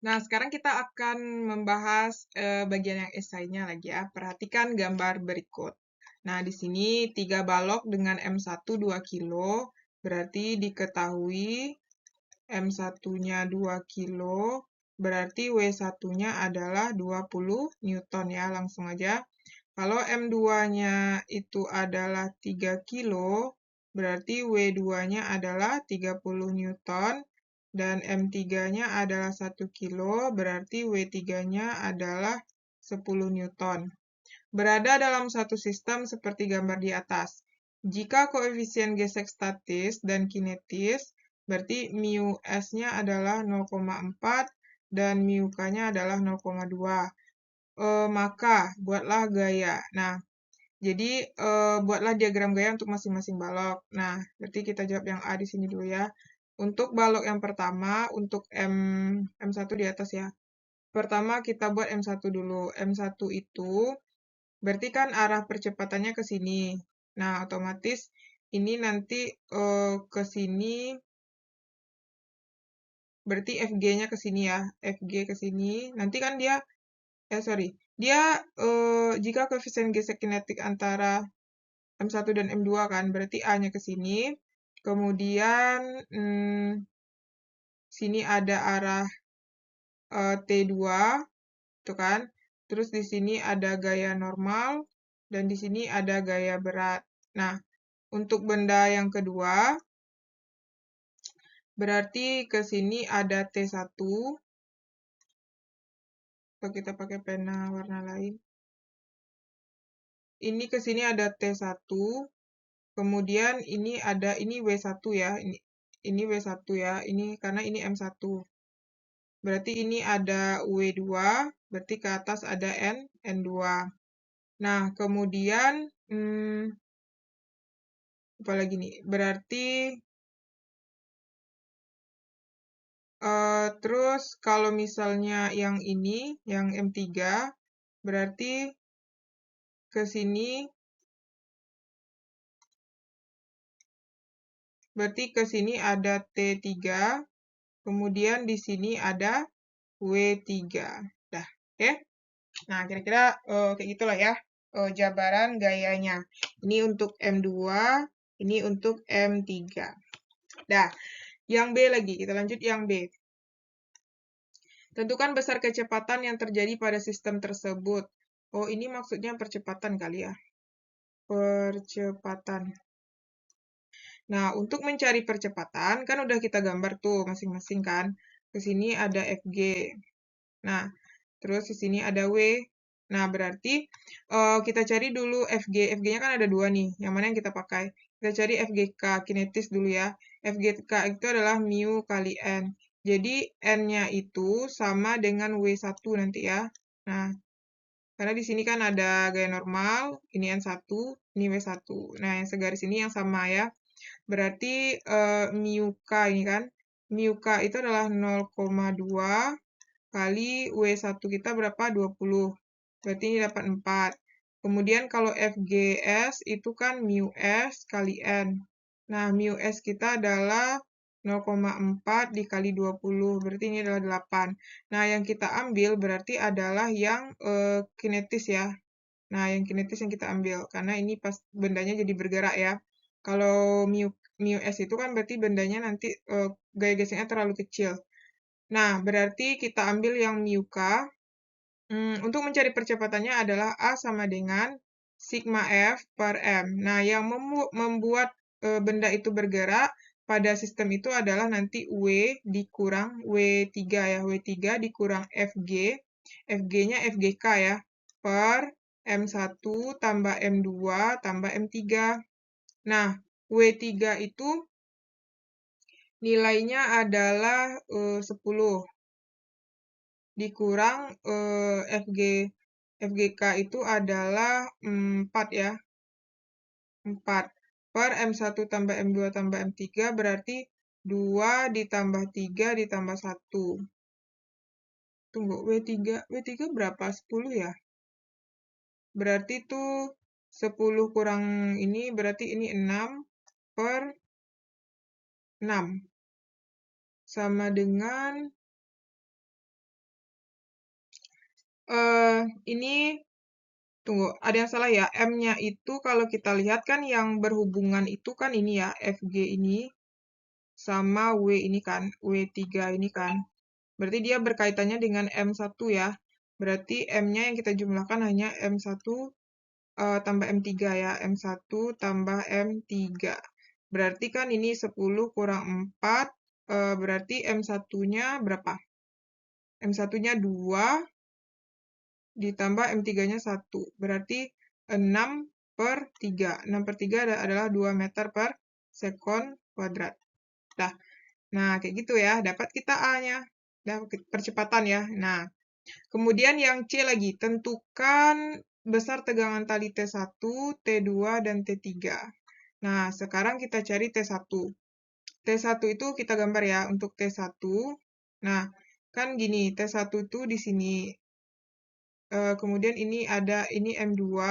Nah, sekarang kita akan membahas bagian yang esainya lagi ya. Perhatikan gambar berikut. Nah, di sini 3 balok dengan M1 2 kilo, berarti diketahui M1-nya 2 kilo, berarti W1-nya adalah 20 Newton ya, langsung aja. Kalau M2-nya itu adalah 3 kilo, berarti W2-nya adalah 30 Newton, dan M3-nya adalah 1 kilo, berarti W3-nya adalah 10 Newton. Berada dalam satu sistem seperti gambar di atas. Jika koefisien gesek statis dan kinetis, berarti mu S-nya adalah 0,4 dan mu K-nya adalah 0,2. Maka buatlah gaya. Nah, jadi buatlah diagram gaya untuk masing-masing balok. Nah, berarti kita jawab yang A di sini dulu ya. Untuk balok yang pertama, untuk M1 di atas ya. Pertama kita buat M1 dulu. M1 itu berarti kan arah percepatannya ke sini. Nah, otomatis ini nanti ke sini, berarti FG-nya ke sini ya. FG ke sini. Nanti kan dia, dia jika koefisien gesek kinetik antara M1 dan M2 kan, berarti A-nya ke sini. Kemudian sini ada arah T2, tuh kan. Terus di sini ada gaya normal, dan di sini ada gaya berat. Nah, untuk benda yang kedua, berarti ke sini ada T1. Atau kita pakai pena warna lain. Ini ke sini ada T1. Kemudian ini ada, ini W1 ya. Ini W1 ya. Ini karena ini M1. Berarti ini ada W2, berarti ke atas ada N2. Nah, kemudian, apa lagi nih? Berarti, terus kalau misalnya yang ini, yang M3, berarti ke sini, ada T3, kemudian di sini ada W3. Dah, oke? Nah, kira-kira kayak gitulah ya jabaran gayanya. Ini untuk M2, ini untuk M3. Dah, yang B lagi. Kita lanjut yang B. Tentukan besar kecepatan yang terjadi pada sistem tersebut. Oh, ini maksudnya percepatan kali ya. Percepatan. Nah, untuk mencari percepatan, kan udah kita gambar tuh masing-masing kan. Ke sini ada FG. Nah, terus di sini ada W. Nah, berarti kita cari dulu FG. FG-nya kan ada 2 nih. Yang mana yang kita pakai? Kita cari FGK, kinetis dulu ya. FGK itu adalah mu kali N. Jadi, N-nya itu sama dengan W1 nanti ya. Nah, karena di sini kan ada gaya normal, ini N1, ini W1. Nah, yang segaris ini yang sama ya. Berarti mu K ini kan. Mu K itu adalah 0,2 kali W1 kita berapa? 20. Berarti ini dapat 4. Kemudian kalau FGS itu kan mu S kali N. Nah, mu S kita adalah 0,4 dikali 20, berarti ini adalah 8. Nah, yang kita ambil berarti adalah yang kinetis ya. Nah, yang kinetis yang kita ambil, karena ini pas bendanya jadi bergerak ya. Kalau mu S itu kan berarti bendanya nanti gaya geseknya terlalu kecil. Nah, berarti kita ambil yang mu K. Untuk mencari percepatannya adalah A sama dengan sigma F per M. Nah, yang membuat benda itu bergerak pada sistem itu adalah nanti W dikurang W3 ya. W3 dikurang FG. FG-nya FGK ya. Per M1 tambah M2 tambah M3. Nah, W3 itu nilainya adalah 10. Dikurang FGK itu adalah 4 ya. 4 per M1 tambah M2 tambah M3 berarti 2 ditambah 3 ditambah 1. Tunggu, W3 berapa? 10 ya? Berarti itu 10 kurang ini, berarti ini 6 per 6. Sama dengan ini tunggu, ada yang salah ya. M-nya itu kalau kita lihat kan yang berhubungan itu kan ini ya, FG ini sama W ini kan, W3 ini kan. Berarti dia berkaitannya dengan M1 ya. Berarti M-nya yang kita jumlahkan hanya M1 tambah M3 ya. M1 tambah M3. Berarti kan ini 10 kurang 4, berarti M1-nya berapa? M1-nya 2, ditambah M3-nya 1. Berarti 6/3. 6/3 adalah 2 meter per sekon kuadrat. Nah, kayak gitu ya. Dapat kita A-nya. Dapat percepatan ya. Nah, kemudian yang C lagi. Tentukan besar tegangan tali T1, T2, dan T3. Nah, sekarang kita cari T1. T1 itu kita gambar ya untuk T1. Nah, kan gini, T1 itu di sini. Kemudian ini ada ini M2,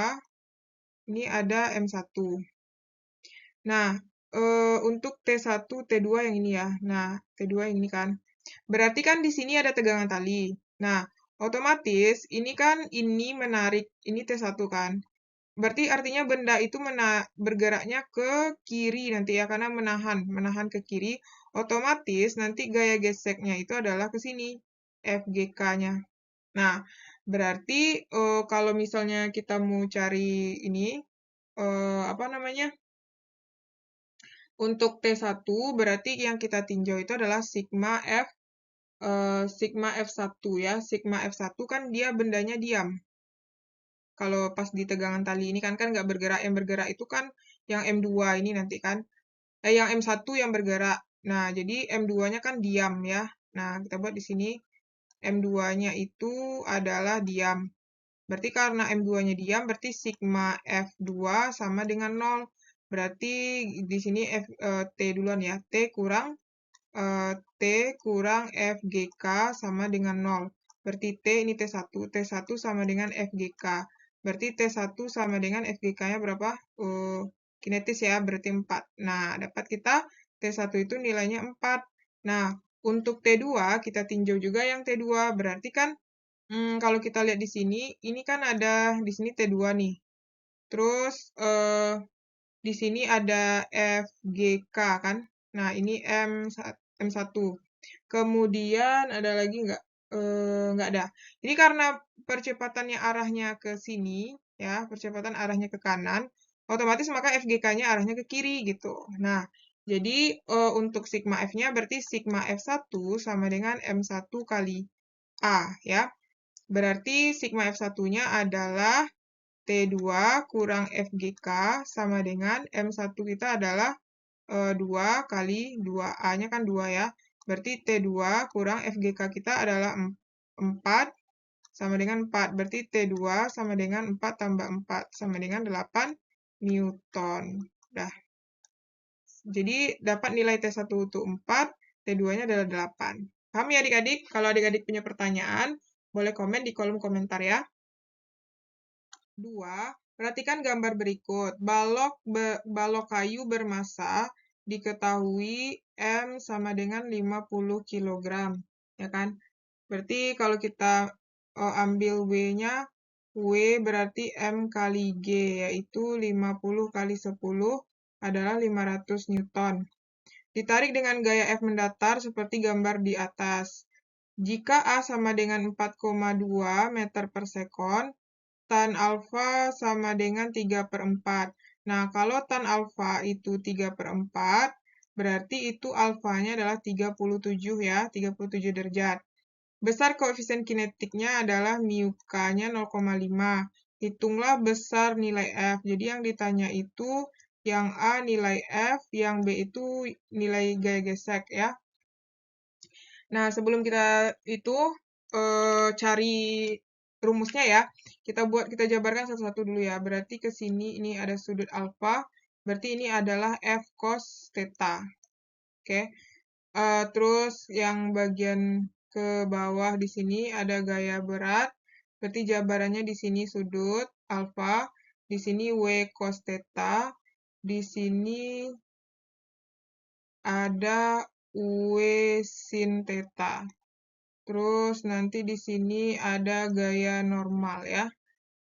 ini ada M1. Nah, untuk T1, T2 yang ini ya. Nah, T2 yang ini kan. Berarti kan di sini ada tegangan tali. Nah, otomatis ini kan ini menarik, ini T1 kan. Berarti artinya benda itu bergeraknya ke kiri nanti ya, karena menahan ke kiri. Otomatis nanti gaya geseknya itu adalah ke sini, FGK-nya. Nah, berarti kalau misalnya kita mau cari ini, apa namanya, untuk T1 berarti yang kita tinjau itu adalah sigma F1 ya. Sigma F1 kan dia bendanya diam. Kalau pas di tegangan tali ini kan nggak bergerak. Yang bergerak itu kan yang M2 ini nanti kan. Yang M1 yang bergerak. Nah, jadi M2-nya kan diam ya. Nah, kita buat di sini M2-nya itu adalah diam. Berarti karena M2-nya diam, berarti sigma F2 sama dengan 0. Berarti di sini T duluan ya. T kurang FGK sama dengan 0. Berarti T ini T1. T1 sama dengan FGK. Berarti T1 sama dengan FGK-nya berapa? Kinetis ya, berarti 4. Nah, dapat kita T1 itu nilainya 4. Nah, untuk T2 kita tinjau juga yang T2. Berarti kan kalau kita lihat di sini, ini kan ada di sini T2 nih. Terus di sini ada FGK kan. Nah, ini M1. Kemudian ada lagi nggak? Nggak ada. Jadi karena percepatannya arahnya ke sini, ya, percepatan arahnya ke kanan, otomatis maka FGK-nya arahnya ke kiri gitu. Nah, jadi untuk sigma F-nya berarti sigma F1 sama dengan M1 kali A, ya. Berarti sigma F1-nya adalah T2 kurang FGK sama dengan M1 kita adalah 2 kali 2A-nya kan 2 ya. Berarti T2 kurang FGK kita adalah 4 sama dengan 4. Berarti T2 sama dengan 4 tambah 4 sama dengan 8 Newton. Dah. Jadi dapat nilai T1 itu 4, T2-nya adalah 8. Paham ya adik-adik? Kalau adik-adik punya pertanyaan, boleh komen di kolom komentar ya. 2. Perhatikan gambar berikut. Balok kayu bermasa diketahui M sama dengan 50 kg. Ya kan? Berarti kalau kita ambil W-nya, W berarti M kali G, yaitu 50 kali 10 adalah 500 Newton. Ditarik dengan gaya F mendatar seperti gambar di atas. Jika A sama dengan 4,2 meter per sekon, tan alfa sama dengan 3/4. Nah, kalau tan alfa itu 3/4, berarti itu alfanya adalah 37 ya, 37 derajat. Besar koefisien kinetiknya adalah mu K-nya 0,5. Hitunglah besar nilai F. Jadi yang ditanya itu yang A nilai F, yang B itu nilai gaya gesek ya. Nah, sebelum kita itu cari rumusnya ya, kita jabarkan satu-satu dulu ya. Berarti ke sini ini ada sudut alfa, berarti ini adalah F cos theta. Oke. Terus yang bagian ke bawah di sini ada gaya berat, berarti jabarannya di sini sudut alfa, di sini W cos theta, di sini ada W sin theta. Terus nanti di sini ada gaya normal ya.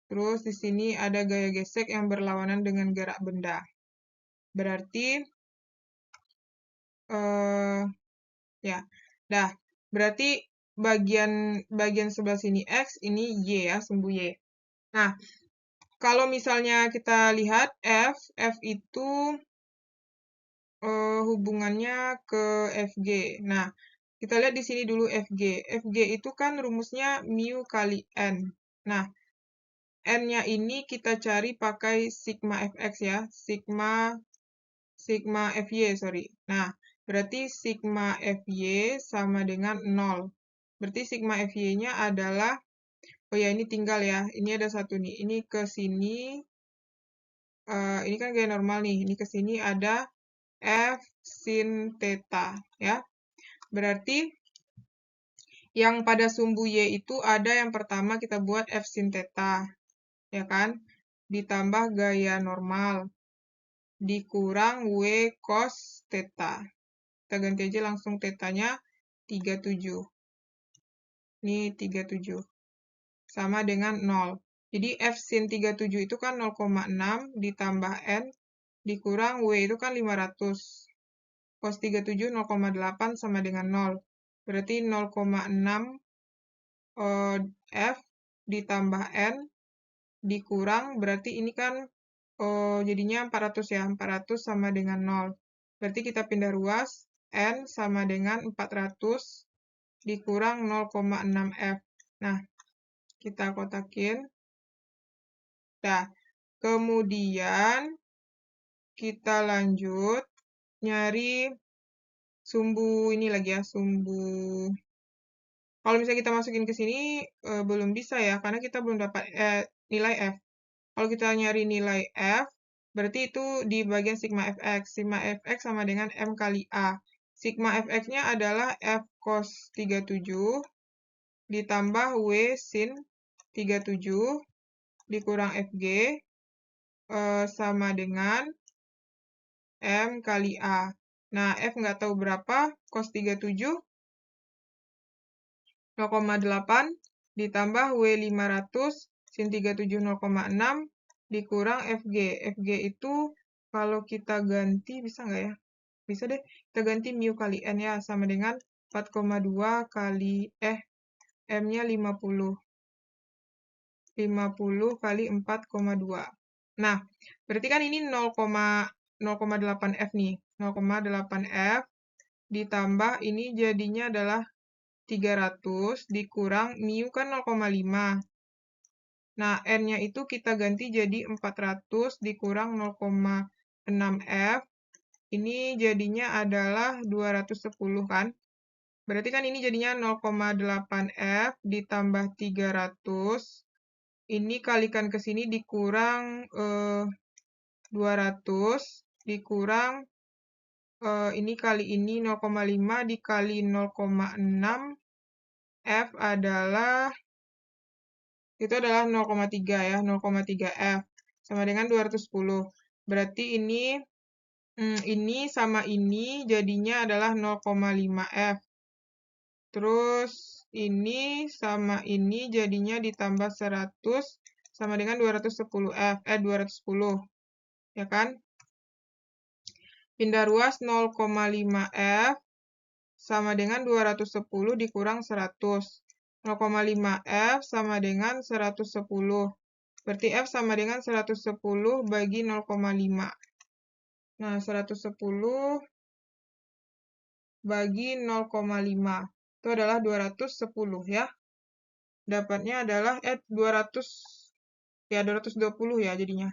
Terus di sini ada gaya gesek yang berlawanan dengan gerak benda. Berarti ya. Dah, berarti bagian sebelah sini X, ini Y ya, sumbu Y. Nah, kalau misalnya kita lihat F itu hubungannya ke FG. Nah, kita lihat di sini dulu FG. FG itu kan rumusnya mu kali N. Nah, N-nya ini kita cari pakai sigma Fx ya. Sigma Fy, sorry. Nah, berarti sigma Fy sama dengan 0. Berarti sigma Fy-nya adalah, oh ya ini tinggal ya, ini ada satu nih. Ini ke sini, ini kan gaya normal nih. Ini ke sini ada F sin theta ya. Berarti yang pada sumbu Y itu ada yang pertama kita buat F sin theta, ya kan? Ditambah gaya normal, dikurang W cos theta. Kita ganti aja langsung theta-nya 37. Ini 37. Sama dengan 0. Jadi F sin 37 itu kan 0,6 ditambah N, dikurang W itu kan 500. Cos 37 0,8 sama dengan 0. Berarti 0,6 F ditambah N dikurang, berarti ini kan jadinya 400 ya, 400 sama dengan 0. Berarti kita pindah ruas, N sama dengan 400 dikurang 0,6 F. Nah, kita kotakin. Nah, kemudian kita lanjut nyari sumbu ini lagi ya, sumbu. Kalau misalnya kita masukin ke sini belum bisa ya, karena kita belum dapat nilai F. Kalau kita nyari nilai F, berarti itu di bagian sigma Fx. Sigma Fx sama dengan M kali A. Sigma Fx-nya adalah F cos 37 ditambah W sin 37 dikurang Fg sama dengan M kali A. Nah, F nggak tahu berapa, cos 37 0,8 ditambah W 500 sin 37 0,6 dikurang Fg. Fg itu kalau kita ganti, bisa nggak ya? Bisa deh, kita ganti mu kali N ya, sama dengan 4,2 kali, M-nya 50. 50 kali 4,2. Nah, berarti kan ini 0,8 F nih. 0,8 F ditambah ini jadinya adalah 300 dikurang mu kan 0,5. Nah, N-nya itu kita ganti jadi 400 dikurang 0,6 F. Ini jadinya adalah 210 kan. Berarti kan ini jadinya 0,8 F ditambah 300. Ini kalikan ke sini dikurang 200 dikurang ini kali ini 0,5 dikali 0,6 F adalah itu adalah 0,3 ya, 0,3 F sama dengan 210. Berarti ini sama ini jadinya adalah 0,5 F. Terus ini sama ini jadinya ditambah 100 sama dengan 210 F, 210. Ya kan? Pindah ruas 0,5 F sama dengan 210 dikurang 100. 0,5 F sama dengan 110. Berarti F sama dengan 110 bagi 0,5. Nah, 110 bagi 0,5. Itu adalah 210 ya. Dapatnya adalah 220 ya jadinya.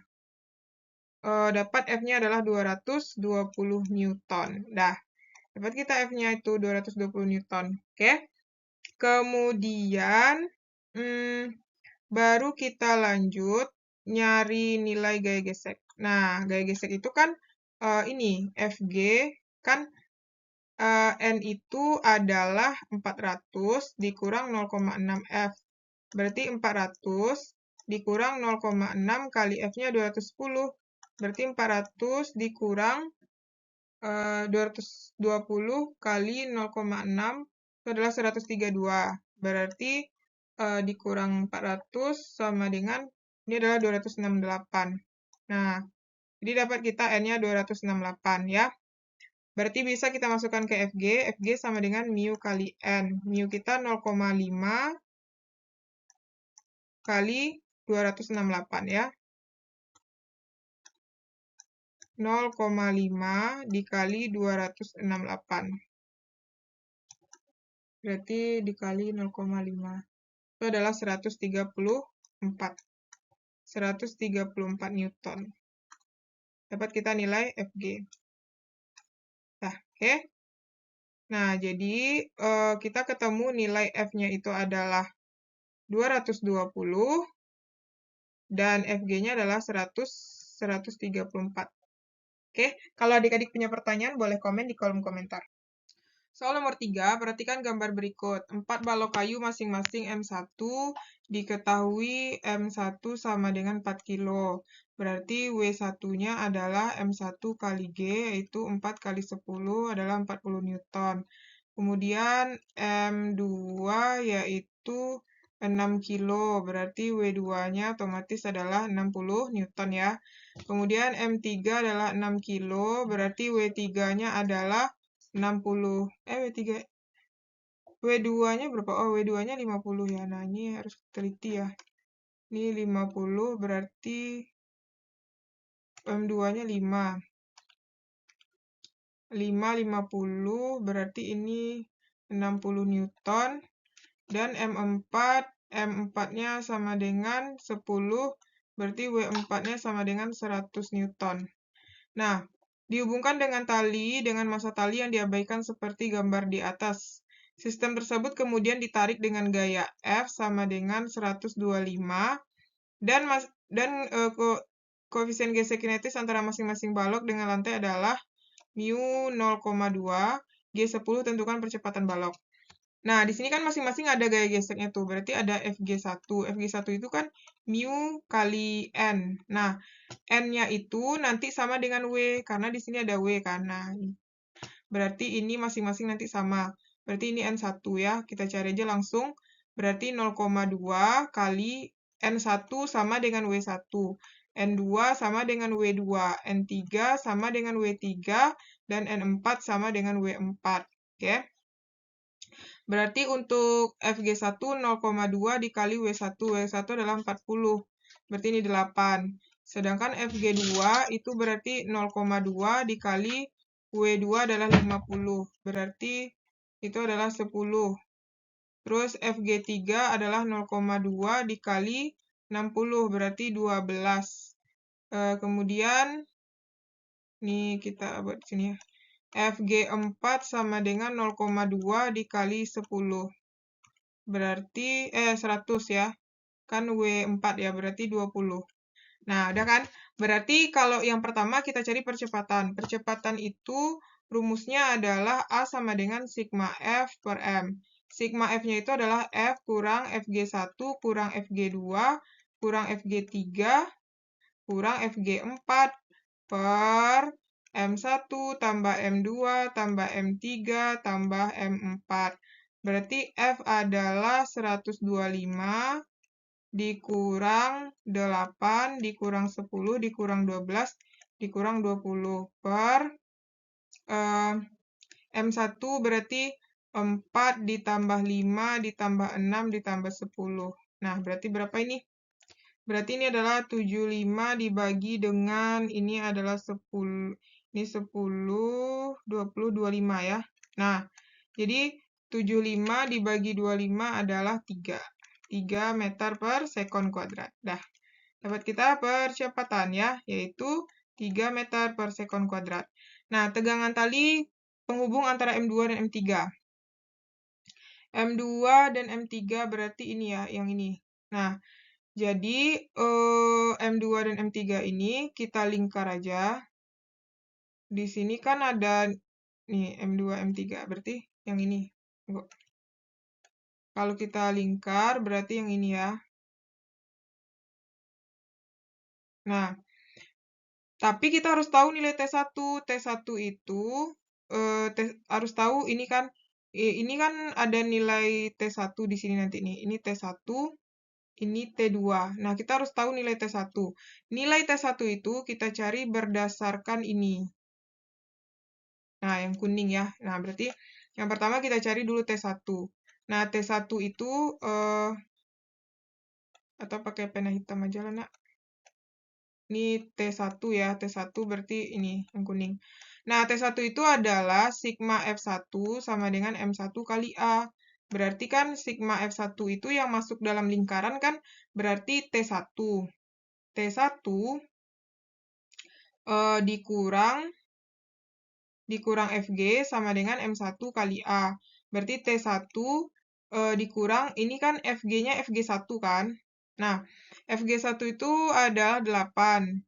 Dapat F-nya adalah 220 Newton. Dah, dapat kita F-nya itu 220 Newton. Oke. Kemudian baru kita lanjut nyari nilai gaya gesek. Nah, gaya gesek itu kan ini Fg kan N itu adalah 400 dikurang 0,6 F. Berarti 400 dikurang 0,6 kali F-nya 210. Berarti 400 dikurang 220 kali 0,6 itu adalah 132. Berarti dikurang 400 sama dengan, ini adalah 268. Nah, jadi dapat kita N-nya 268 ya. Berarti bisa kita masukkan ke FG. FG sama dengan mu kali N. Mu kita 0,5 kali 268 ya. 0,5 dikali 268. Berarti dikali 0,5. Itu adalah 134. 134 Newton. Dapat kita nilai FG. Nah, oke. Nah, jadi kita ketemu nilai F-nya itu adalah 220 dan FG-nya adalah 134. Oke, kalau adik-adik punya pertanyaan boleh komen di kolom komentar. Soal nomor 3, perhatikan gambar berikut. 4 balok kayu masing-masing M1, diketahui M1 sama dengan 4 kilo. Berarti W1-nya adalah M1 kali G, yaitu 4 kali 10 adalah 40 Newton. Kemudian M2 yaitu 6 kilo, berarti W2-nya otomatis adalah 60 Newton ya. Kemudian M3 adalah 6 kilo, berarti W3-nya adalah 60. W2-nya berapa? Oh, W2-nya 50 ya. Nah, ini harus teliti ya. Ini 50 berarti M2-nya 5. 50 berarti ini 60 Newton. Dan M4-nya sama dengan 10, berarti W4-nya sama dengan 100 Newton. Nah, dihubungkan dengan tali, dengan massa tali yang diabaikan seperti gambar di atas. Sistem tersebut kemudian ditarik dengan gaya F sama dengan 125, dan koefisien gesek kinetis antara masing-masing balok dengan lantai adalah mu 0,2, G10 tentukan percepatan balok. Nah, di sini kan masing-masing ada gaya geseknya tuh, berarti ada FG1. FG1 itu kan mu kali N. Nah, N-nya itu nanti sama dengan W, karena di sini ada W kan. Nah, berarti ini masing-masing nanti sama. Berarti ini N1 ya, kita cari aja langsung. Berarti 0,2 kali N1 sama dengan W1. N2 sama dengan W2. N3 sama dengan W3. Dan N4 sama dengan W4. Oke. Berarti untuk FG1 0,2 dikali W1. W1 adalah 40. Berarti ini 8. Sedangkan FG2 itu berarti 0,2 dikali W2 adalah 50. Berarti itu adalah 10. Terus FG3 adalah 0,2 dikali 60. Berarti 12. Kemudian, ini kita buat di sini ya. FG4 sama dengan 0,2 dikali 10. Berarti 100 ya. Kan W4 ya, berarti 20. Nah, udah kan? Berarti kalau yang pertama kita cari percepatan. Percepatan itu rumusnya adalah A sama dengan sigma F per M. Sigma F-nya itu adalah F kurang FG1 kurang FG2 kurang FG3 kurang FG4 per M1 tambah M2 tambah M3 tambah M4. Berarti F adalah 125 dikurang 8 dikurang 10 dikurang 12 dikurang 20 per M1 berarti 4 ditambah 5 ditambah 6 ditambah 10. Nah, berarti berapa ini? Berarti ini adalah 75 dibagi dengan ini adalah 10. Ini 10, 20, 25 ya. Nah, jadi 75 dibagi 25 adalah 3. 3 meter per sekon kuadrat. Dah, dapat kita percepatan ya, yaitu 3 meter per sekon kuadrat. Nah, tegangan tali penghubung antara M2 dan M3. M2 dan M3 berarti ini ya, yang ini. Nah, jadi M2 dan M3 ini kita lingkar aja. Di sini kan ada nih M2, M3, berarti yang ini. Kalau kita lingkar berarti yang ini ya. Nah, tapi kita harus tahu nilai T1. T1 itu harus tahu ini kan Ini kan ada nilai T1 di sini nanti nih. Ini T1, ini T2. Nah, kita harus tahu nilai T1. Nilai T1 itu kita cari berdasarkan ini. Nah, yang kuning ya. Nah, berarti yang pertama kita cari dulu T1. Nah, T1 itu, atau pakai pena hitam aja lah, nak. Ini T1 ya, T1 berarti ini yang kuning. Nah, T1 itu adalah sigma F1 sama dengan M1 kali A. Berarti kan sigma F1 itu yang masuk dalam lingkaran kan berarti T1. T1 dikurang FG sama dengan M1 kali A. Berarti T1 dikurang, ini kan FG-nya FG1 kan. Nah, FG1 itu adalah 8.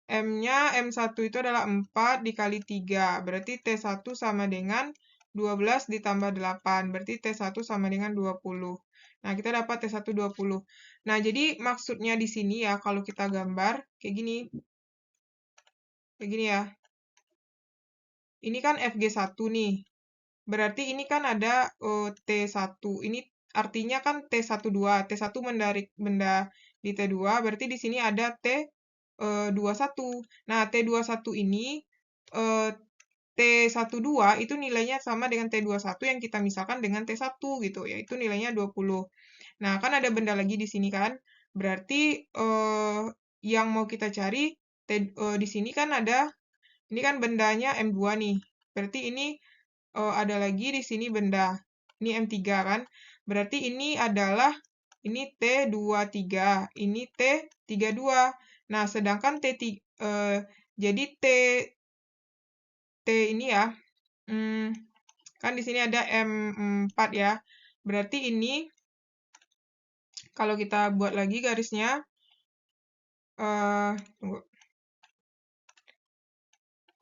M-nya M1 itu adalah 4 dikali 3. Berarti T1 sama dengan 12 ditambah 8. Berarti T1 sama dengan 20. Nah, kita dapat T1 20. Nah, jadi maksudnya di sini ya, kalau kita gambar, kayak gini. Kayak gini ya. Ini kan FG1 nih. Berarti ini kan ada T1. Ini artinya kan T12. T1 mendarik benda di T2, berarti di sini ada T21. Nah, T21 ini T12 itu nilainya sama dengan T21 yang kita misalkan dengan T1 gitu, yaitu nilainya 20. Nah, kan ada benda lagi di sini kan. Berarti yang mau kita cari di sini kan ada, ini kan bendanya M2 nih. Berarti ini ada lagi di sini benda. Ini M3 kan. Berarti ini adalah ini T23, ini T32. Nah, sedangkan jadi T ini ya. Kan di sini ada M4 ya. Berarti ini kalau kita buat lagi garisnya tunggu.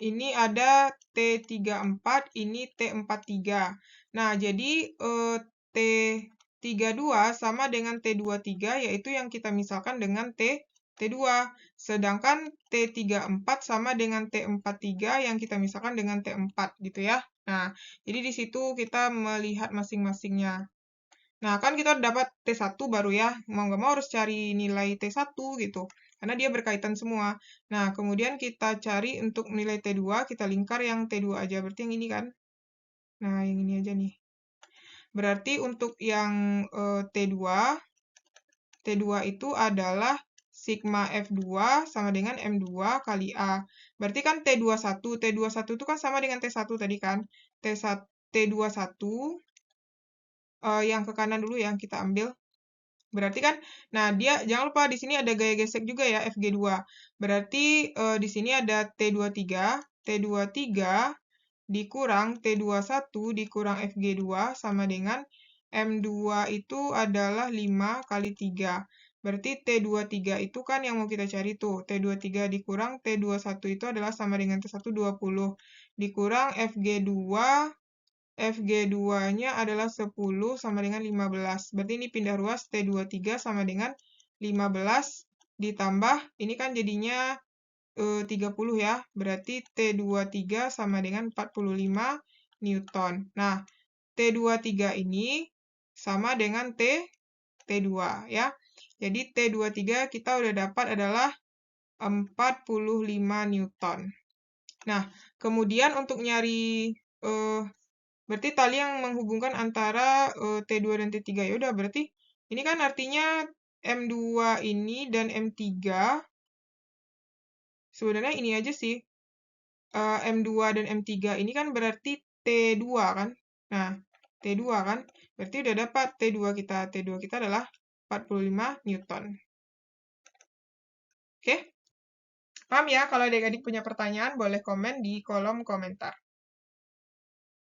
Ini ada T34, ini T43. Nah, jadi T32 sama dengan T23, yaitu yang kita misalkan dengan T2. Sedangkan T34 sama dengan T43 yang kita misalkan dengan T4, gitu ya. Nah, jadi di situ kita melihat masing-masingnya. Nah, kan kita dapat T1 baru ya. Mau nggak mau harus cari nilai T1 gitu. Karena dia berkaitan semua. Nah, kemudian kita cari untuk nilai T2, kita lingkar yang T2 aja. Berarti yang ini kan? Nah, yang ini aja nih. Berarti untuk yang T2 itu adalah sigma F2 sama dengan M2 kali A. Berarti kan T21. T21 itu kan sama dengan T1 tadi kan. T21 yang ke kanan dulu yang kita ambil. Berarti kan, nah dia jangan lupa di sini ada gaya gesek juga ya, FG2. Berarti di sini ada T23, T23 dikurang T21 dikurang FG2 sama dengan M2 itu adalah 5 kali 3. Berarti T23 itu kan yang mau kita cari tuh. T23 dikurang T21 itu adalah sama dengan T1 20. Dikurang FG2-nya adalah 10 sama dengan 15. Berarti ini pindah ruas T23 sama dengan 15 ditambah, ini kan jadinya 30 ya. Berarti T23 sama dengan 45 Newton. Nah, T23 ini sama dengan T2 ya. Jadi T23 kita udah dapat adalah 45 Newton. Nah, kemudian untuk nyari berarti tali yang menghubungkan antara T2 dan T3. Ya udah, berarti ini kan artinya M2 ini dan M3 sebenarnya ini aja sih. M2 dan M3 ini kan berarti T2 kan. Nah, T2 kan. Berarti udah dapat T2 kita. T2 kita adalah 45 Newton. Oke? Paham ya? Kalau adik-adik punya pertanyaan, boleh komen di kolom komentar.